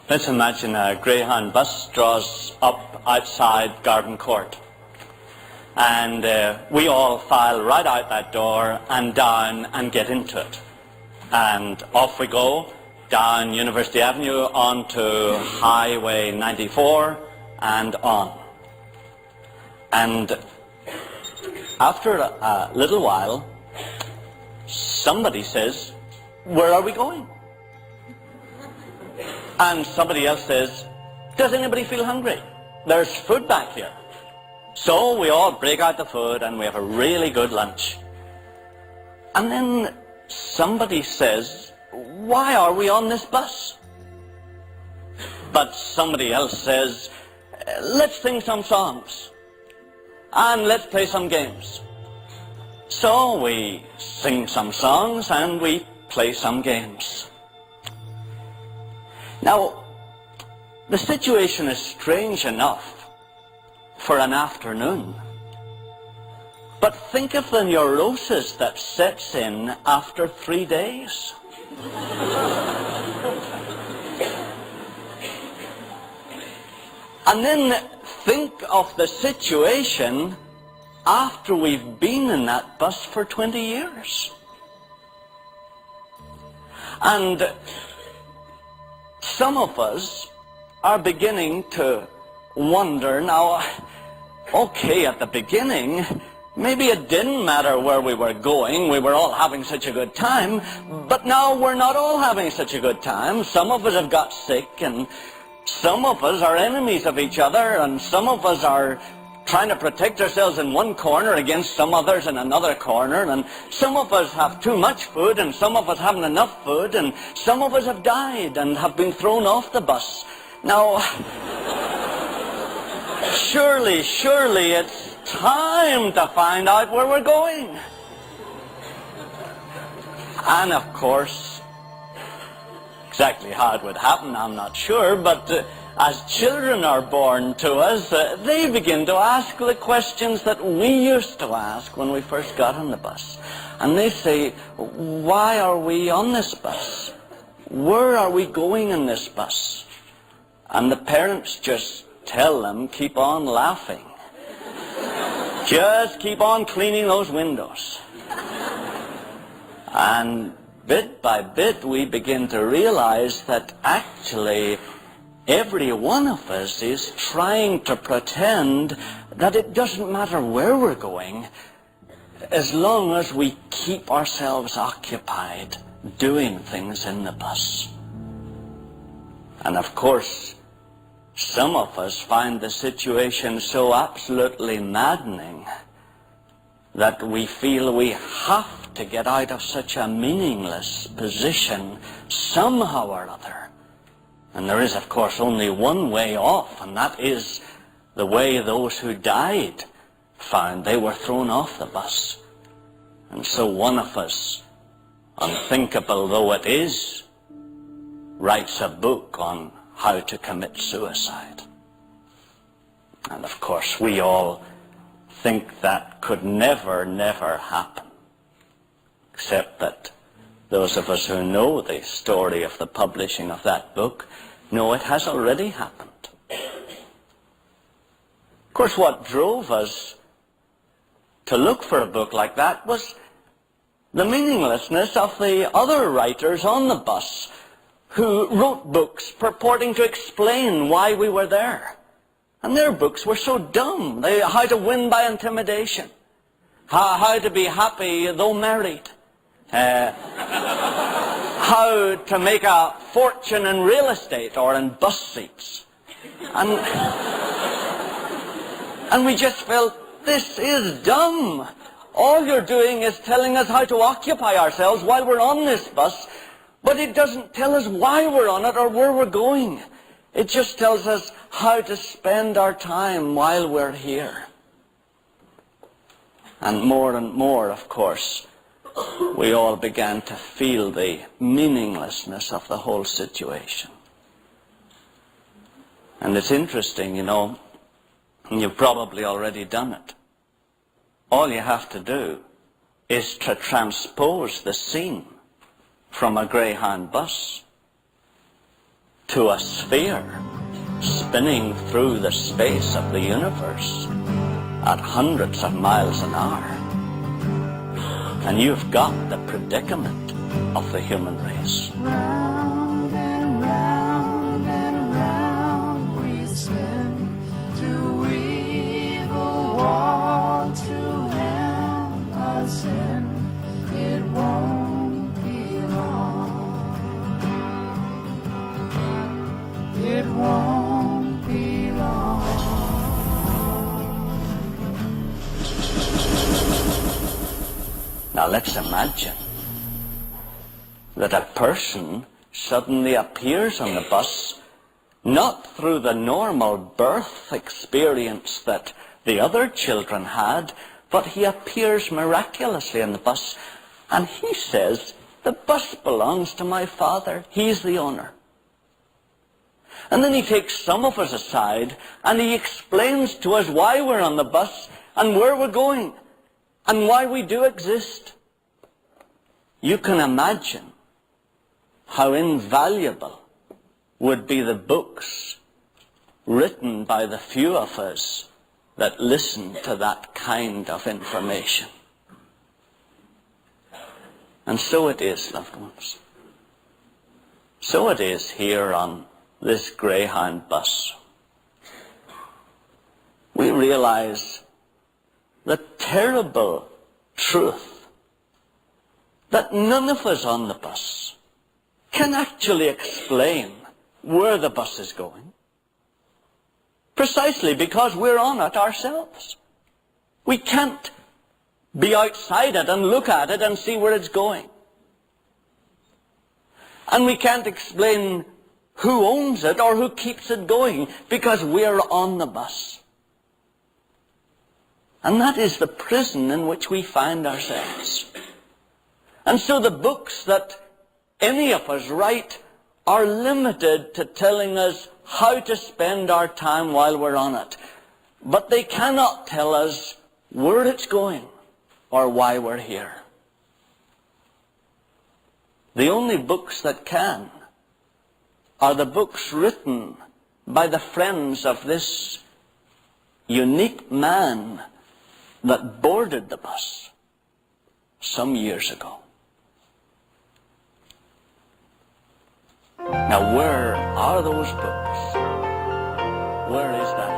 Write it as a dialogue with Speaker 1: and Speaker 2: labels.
Speaker 1: Let's imagine a Greyhound bus draws up outside Garden Court. And we all file right out that door and down and get into it. And off we go, down University Avenue onto Highway 94 and on. And after a little while, somebody says, "Where are we going?" And somebody else says, "Does anybody feel hungry? There's food back here." So we all break out the food and we have a really good lunch. And then somebody says, "Why are we on this bus?" But somebody else says, "Let's sing some songs and let's play some games." So we sing some songs and we play some games. Now, the situation is strange enough for an afternoon. But think of the neurosis that sets in after 3 days. And then think of the situation after we've been in that bus for 20 years. And some of us are beginning to wonder now, okay, at the beginning, maybe it didn't matter where we were going, we were all having such a good time, but now we're not all having such a good time. Some of us have got sick, and some of us are enemies of each other, and some of us are trying to protect ourselves in one corner against some others in another corner, and some of us have too much food, and some of us haven't enough food, and some of us have died and have been thrown off the bus. Now, surely it's time to find out where we're going. And of course, exactly how it would happen, I'm not sure, but as children are born to us, they begin to ask the questions that we used to ask when we first got on the bus. And they say, "Why are we on this bus? Where are we going in this bus?" And the parents just tell them, "Keep on laughing. Just keep on cleaning those windows." And bit by bit we begin to realize that actually every one of us is trying to pretend that it doesn't matter where we're going as long as we keep ourselves occupied doing things in the bus. And of course, some of us find the situation so absolutely maddening that we feel we have to get out of such a meaningless position somehow or other. And there is, of course, only one way off, and that is the way those who died found. They were thrown off the bus. And so one of us, unthinkable though it is, writes a book on how to commit suicide. And of course, we all think that could never happen, except that those of us who know the story of the publishing of that book know it has already happened. Of course, what drove us to look for a book like that was the meaninglessness of the other writers on the bus who wrote books purporting to explain why we were there. And their books were so dumb. How to win by intimidation, how to be happy though married, how to make a fortune in real estate or in bus seats. And we just felt, this is dumb. All you're doing is telling us how to occupy ourselves while we're on this bus, but it doesn't tell us why we're on it or where we're going. It just tells us how to spend our time while we're here. And more, of course, we all began to feel the meaninglessness of the whole situation. And it's interesting, you know, and you've probably already done it. All you have to do is to transpose the scene from a Greyhound bus. to a sphere spinning through the space of the universe at hundreds of miles an hour. And you've got the predicament of the human race.
Speaker 2: Round and round and round we spin till evil war to hem us in. It won't be long. It won't be long.
Speaker 1: Now let's imagine that a person suddenly appears on the bus, not through the normal birth experience that the other children had, but he appears miraculously on the bus, and he says, the bus belongs to my father, he's the owner. And then he takes some of us aside, and he explains to us why we're on the bus, and where we're going, and why we do exist. You can imagine how invaluable would be the books written by the few of us that listen to that kind of information. And so it is, loved ones. So it is here on this Greyhound bus. We realize the terrible truth that none of us on the bus can actually explain where the bus is going, precisely because we're on it ourselves. We can't be outside it and look at it and see where it's going. And we can't explain who owns it or who keeps it going, because we're on the bus. And that is the prison in which we find ourselves. And so the books that any of us write are limited to telling us how to spend our time while we're on it. But they cannot tell us where it's going or why we're here. The only books that can are the books written by the friends of this unique man that boarded the bus some years ago. Now, where are those books? Where is that